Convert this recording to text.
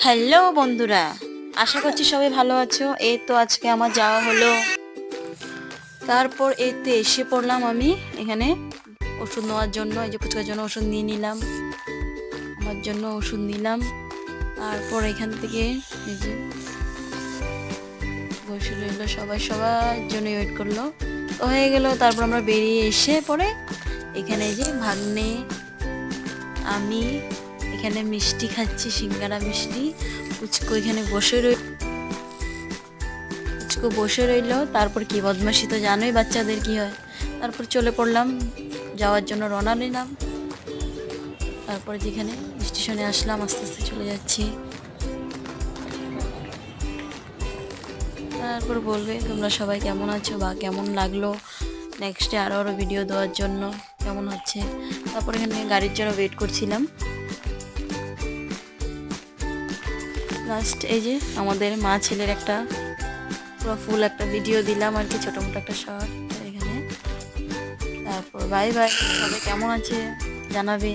Hello বন্ধুরা, আশা করছি সবাই ভালো আছো। এই তো আজকে আমার যাওয়া হলো, তারপর এতে এসে পড়লাম আমি এখানে ওষুধ নেওয়ার জন্য। এই যে পুচকার জন্য ওষুধ নিয়ে নিলাম, আমার জন্য ওষুধ নিলাম। তারপর এখান থেকে এই যে বসে রইলো, সবাই সবার জন্য ওয়েট করলো, তো হয়ে গেল। তারপর আমরা বেরিয়ে এসে পরে এখানে এই যে ভাগ্নে আমি এখানে মিষ্টি খাচ্ছি, সিঙ্গারা মিষ্টি। পুচকু এখানে বসে রইলো। তারপর কি বদমাশি তো জানোই বাচ্চাদের কি হয়। তারপর চলে পড়লাম, যাওয়ার জন্য রওনা নিলাম। তারপর যেখানে স্টেশনে আসলাম, আস্তে আস্তে চলে যাচ্ছি। তারপর বলবে তোমরা সবাই কেমন আছো বা কেমন লাগলো নেক্সটে আরও ভিডিও দেওয়ার জন্য, কেমন হচ্ছে। তারপর এখানে গাড়ির জন্য ওয়েট করছিলাম। লাস্ট এই যে আমাদের মা ছেলের একটা পুরো ফুল একটা ভিডিও দিলাম আর কি, ছোটো মোটো একটা শর্ট এখানে। তারপর বাই বাই, সবাই কেমন আছে জানাবে।